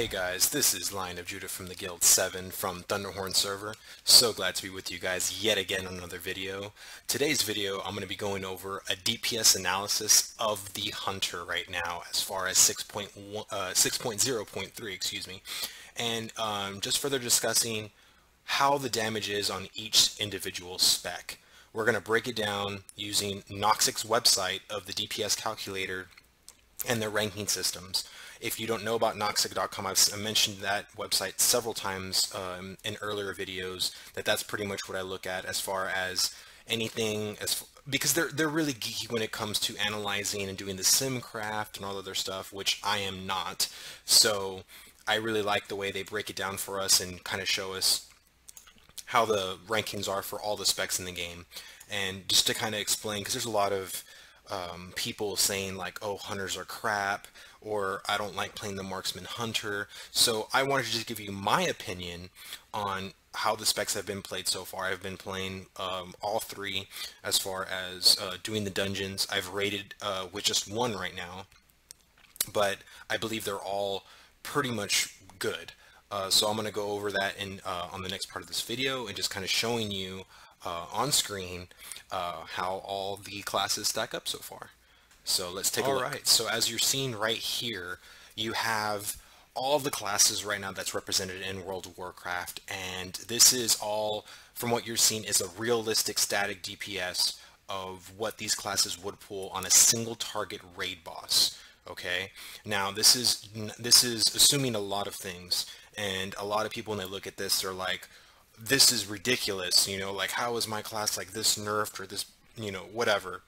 Hey guys, this is Lion of Judah from the Guild 7 from Thunderhorn server. So glad to be with you guys yet again on another video. Today's video I'm going to be going over a DPS analysis of the Hunter right now as far as 6.0.3, excuse me. And just further discussing how the damage is on each individual spec. We're going to break it down using Noxic's website of the DPS calculator and their ranking systems. If you don't know about Noxic.com, I've mentioned that website several times in earlier videos. That's pretty much what I look at as far as anything, because they're really geeky when it comes to analyzing and doing the sim craft and all other stuff, which I am not. So I really like the way they break it down for us and kind of show us how the rankings are for all the specs in the game. And just to kind of explain, because there's a lot of people saying like, oh, hunters are crap, or I don't like playing the Marksman Hunter. So I wanted to just give you my opinion on how the specs have been played so far. I've been playing all three as far as doing the dungeons. I've rated with just one right now, but I believe they're all pretty much good. So I'm going to go over that in on the next part of this video and just kind of showing you on screen how all the classes stack up so far. So let's take a look. Alright, so as you're seeing right here, you have all the classes right now that's represented in World of Warcraft, and this is all, from what you're seeing, is a realistic static DPS of what these classes would pull on a single target raid boss. Okay, now this is assuming a lot of things, and a lot of people when they look at this, they're like, this is ridiculous, you know, like how is my class like this nerfed or this, you know, whatever.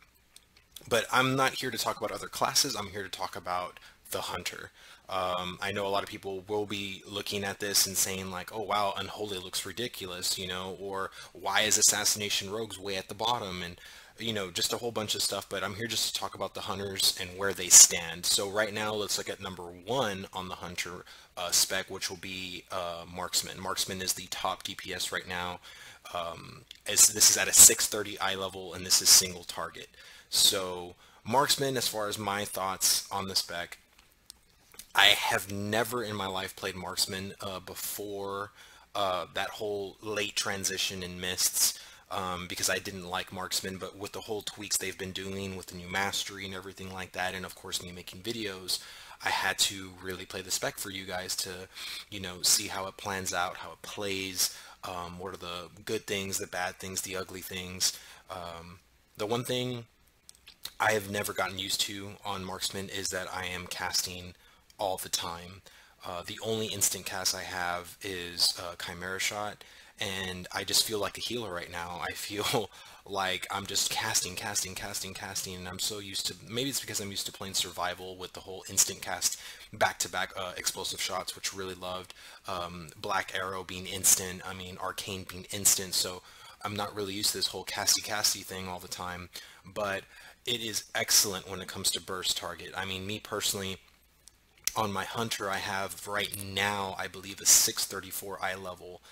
But I'm not here to talk about other classes. I'm here to talk about the Hunter. I know a lot of people will be looking at this and saying like, oh wow, Unholy looks ridiculous, you know, or why is Assassination Rogues way at the bottom, and you know, just a whole bunch of stuff. But I'm here just to talk about the Hunters and where they stand. So right now, let's look at number 1 on the Hunter spec, which will be Marksman. Marksman is the top DPS right now. This is at a 630 eye level, and this is single target. So Marksman, as far as my thoughts on the spec, I have never in my life played Marksman before that whole late transition in Mists, because I didn't like Marksman. But with the whole tweaks they've been doing with the new mastery and everything like that, and of course me making videos, I had to really play the spec for you guys to, you know, see how it plans out, how it plays, what are the good things, the bad things, the ugly things. The one thing I have never gotten used to on Marksman is that I am casting all the time. The only instant cast I have is Chimera Shot, and I just feel like a healer right now. I feel like I'm just casting, and I'm so used to, maybe it's because I'm used to playing survival with the whole instant cast back-to-back explosive shots, which really loved. Black Arrow being instant, I mean Arcane being instant, so I'm not really used to this whole casty thing all the time. But it is excellent when it comes to burst target. I mean, me personally, on my Hunter, I have right now, I believe, a 634 eye level,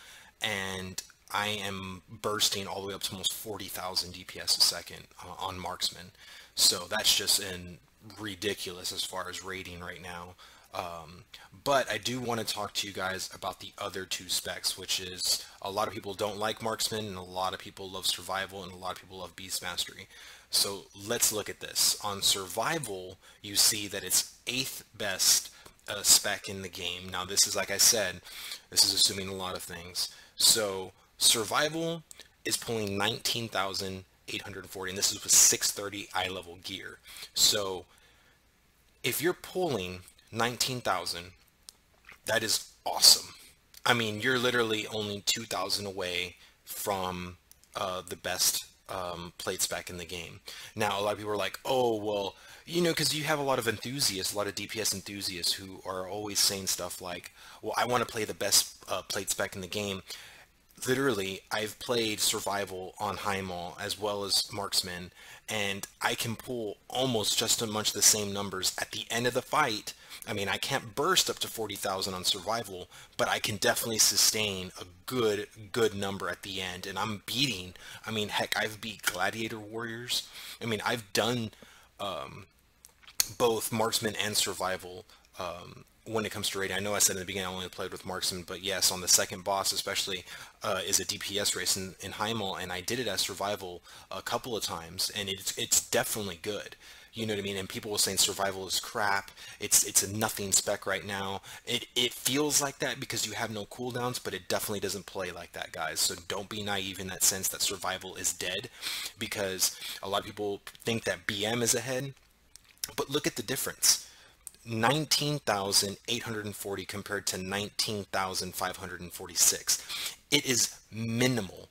and I am bursting all the way up to almost 40,000 DPS a second on Marksman. So that's just ridiculous as far as rating right now. But I do want to talk to you guys about the other two specs, which is, a lot of people don't like Marksman, and a lot of people love Survival, and a lot of people love Beast Mastery. So let's look at this. On Survival, you see that it's 8th best spec in the game. Now this is, like I said, this is assuming a lot of things. So Survival is pulling 19,840, and this is with 630 eye level gear. So if you're pulling 19,000, that is awesome. I mean, you're literally only 2,000 away from the best plate spec in the game. Now, a lot of people are like, oh, well, you know, because you have a lot of enthusiasts, a lot of DPS enthusiasts who are always saying stuff like, well, I want to play the best plate spec in the game. Literally, I've played Survival on Highmaul as well as Marksman, and I can pull almost just as much the same numbers at the end of the fight. I mean, I can't burst up to 40,000 on Survival, but I can definitely sustain a good number at the end. And I'm beating, I mean, heck, I've beat Gladiator Warriors. I mean, I've done both Marksman and Survival when it comes to raiding. I know I said in the beginning I only played with Marksman, but yes, on the second boss especially, is a DPS race in Heimel, and I did it as survival a couple of times, and it's definitely good. You know what I mean? And people were saying survival is crap. It's a nothing spec right now. It feels like that because you have no cooldowns, but it definitely doesn't play like that, guys. So don't be naive in that sense that survival is dead, because a lot of people think that BM is ahead, but look at the difference. 19,840 compared to 19,546. It is minimal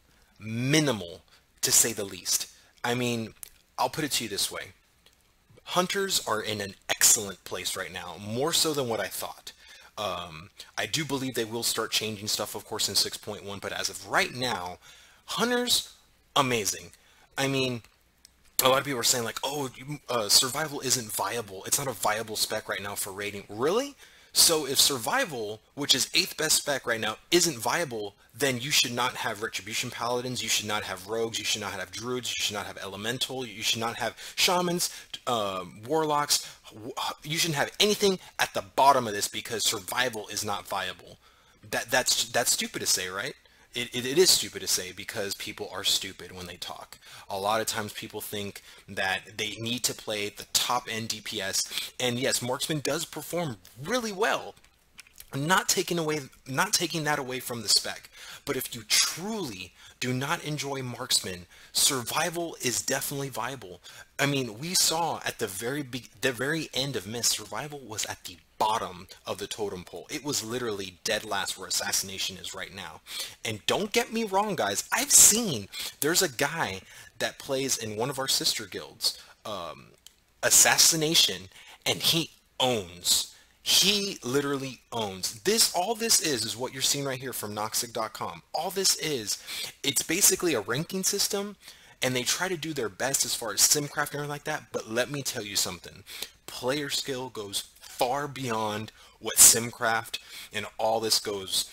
to say the least. I mean, I'll put it to you this way. Hunters are in an excellent place right now, more so than what I thought. I do believe they will start changing stuff, of course, in 6.1, but as of right now, Hunters, amazing. I mean, a lot of people are saying like, oh, survival isn't viable. It's not a viable spec right now for raiding. Really? So if survival, which is 8th best spec right now, isn't viable, then you should not have retribution paladins, you should not have rogues, you should not have druids, you should not have elemental, you should not have shamans, warlocks. You shouldn't have anything at the bottom of this because survival is not viable. That's stupid to say, right? It is stupid to say because people are stupid when they talk. A lot of times people think that they need to play the top end DPS, and yes, Marksman does perform really well. Not taking that away from the spec, but if you truly do not enjoy Marksman, survival is definitely viable. I mean, we saw at the very end of Mist, survival was at the bottom of the totem pole. It was literally dead last where Assassination is right now. And don't get me wrong, guys, there's a guy that plays in one of our sister guilds, Assassination, and he literally owns this. All this is what you're seeing right here from Noxic.com. All this is, it's basically a ranking system, and they try to do their best as far as simcraft and everything like that. But let me tell you something, player skill goes far beyond what simcraft and all this goes.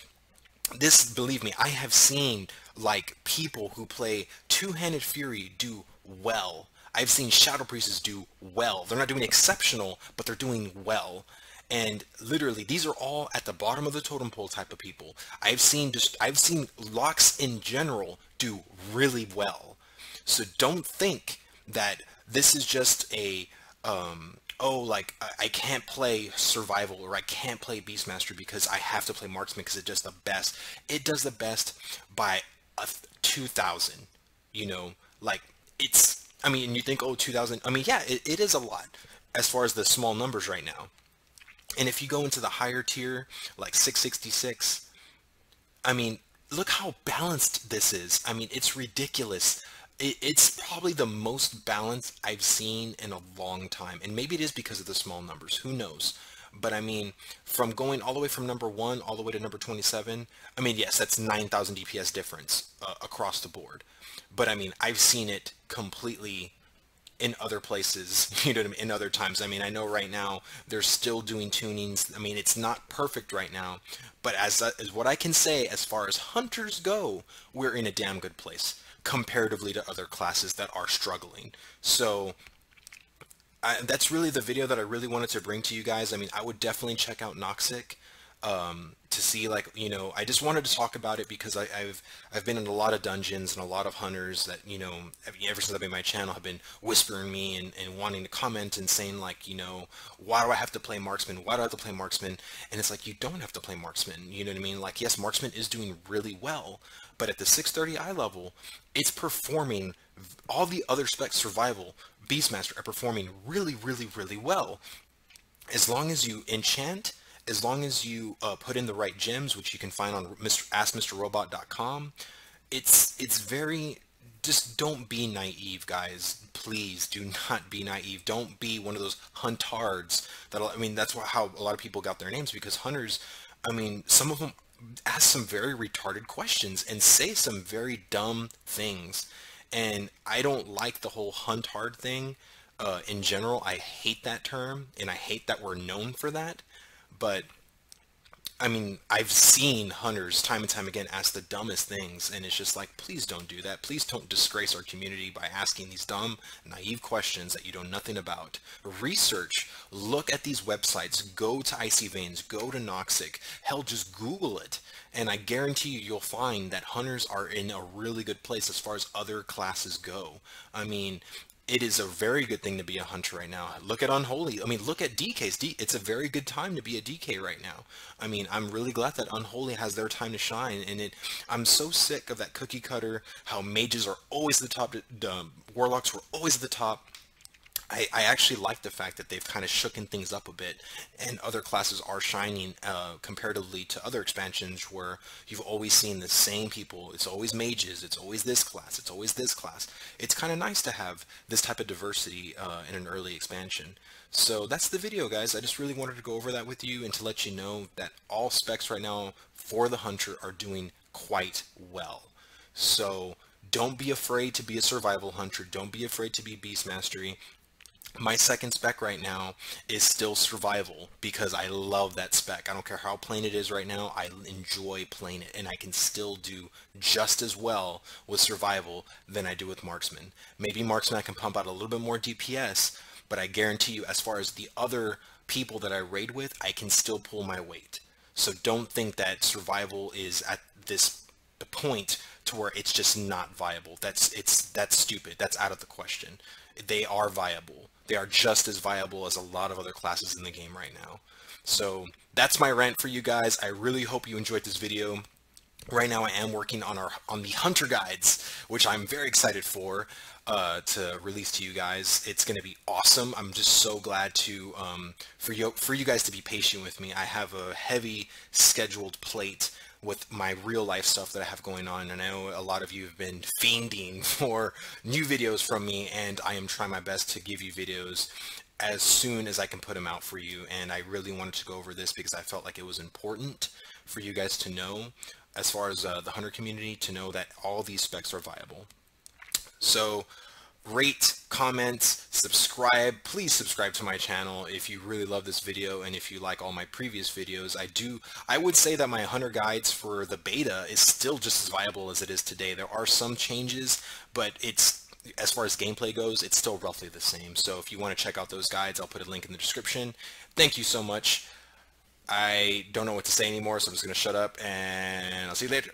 This, believe me, I have seen like people who play Two-Handed Fury do well. I've seen Shadow Priestess do well. They're not doing exceptional, but they're doing well. And literally, these are all at the bottom of the totem pole type of people. I've seen locks in general do really well. So don't think that this is just a oh, like I can't play survival or I can't play Beastmaster because I have to play Marksman because it does the best. It does the best by 2,000. You know, like it's. I mean, you think, oh, 2,000. I mean, yeah, it is a lot as far as the small numbers right now. And if you go into the higher tier, like 666, I mean, look how balanced this is. I mean, it's ridiculous. It's probably the most balanced I've seen in a long time. And maybe it is because of the small numbers. Who knows? But I mean, from going all the way from number 1 all the way to number 27, I mean, yes, that's 9,000 DPS difference across the board. But I mean, I've seen it completely in other places, you know what I mean, in other times. I mean, I know right now they're still doing tunings. I mean, it's not perfect right now, but as what I can say, as far as hunters go, we're in a damn good place comparatively to other classes that are struggling. So that's really the video that I really wanted to bring to you guys. I mean, I would definitely check out Noxic to see, like, you know, I just wanted to talk about it because I've been in a lot of dungeons and a lot of hunters that, you know, ever since I've been on my channel have been whispering me and wanting to comment and saying, like, you know, why do I have to play Marksman? Why do I have to play Marksman? And it's like, you don't have to play Marksman. You know what I mean? Like, yes, Marksman is doing really well, but at the 630 eye level, it's performing. All the other specs, survival, Beastmaster, are performing really well. As long as you enchant, as long as you put in the right gems, which you can find on AskMrRobot.com, it's very, just don't be naive, guys. Please do not be naive. Don't be one of those huntards that, I mean, that's how a lot of people got their names, because hunters, I mean, some of them ask some very retarded questions and say some very dumb things. And I don't like the whole huntard thing in general. I hate that term, and I hate that we're known for that. But I mean, I've seen hunters time and time again ask the dumbest things, and it's just like, please don't do that. Please don't disgrace our community by asking these dumb, naive questions that you know nothing about. Research, look at these websites, go to Icy Veins, go to Noxic, hell, just Google it. And I guarantee you, you'll find that hunters are in a really good place as far as other classes go. I mean, it is a very good thing to be a hunter right now. Look at Unholy. I mean, look at DK's. It's a very good time to be a DK right now. I mean, I'm really glad that Unholy has their time to shine. And I'm so sick of that cookie cutter, how mages are always the top, warlocks were always at the top. I actually like the fact that they've kind of shooken things up a bit, and other classes are shining comparatively to other expansions where you've always seen the same people. It's always mages, it's always this class, it's always this class. It's kind of nice to have this type of diversity in an early expansion. So that's the video, guys. I just really wanted to go over that with you and to let you know that all specs right now for the Hunter are doing quite well. So don't be afraid to be a survival hunter. Don't be afraid to be beast mastery. My second spec right now is still survival because I love that spec. I don't care how plain it is right now. I enjoy playing it, and I can still do just as well with survival than I do with marksman. Maybe marksman I can pump out a little bit more DPS, but I guarantee you, as far as the other people that I raid with, I can still pull my weight. So don't think that survival is at this point to where it's just not viable. That's stupid. That's out of the question. They are viable. They are just as viable as a lot of other classes in the game right now. So that's my rant for you guys. I really hope you enjoyed this video. Right now I am working on the hunter guides, which I'm very excited for to release to you guys. It's going to be awesome. I'm just so glad to for you guys to be patient with me. I have a heavy scheduled plate with my real life stuff that I have going on, and I know a lot of you have been fiending for new videos from me, and I am trying my best to give you videos as soon as I can put them out for you. And I really wanted to go over this because I felt like it was important for you guys to know, as far as the hunter community, to know that all these specs are viable. So rate, comment, subscribe. Please subscribe to my channel if you really love this video and if you like all my previous videos. I would say that my hunter guides for the beta is still just as viable as it is today. There are some changes, but it's, as far as gameplay goes, it's still roughly the same. So if you want to check out those guides, I'll put a link in the description. Thank you so much. I don't know what to say anymore, so I'm just going to shut up, and I'll see you later.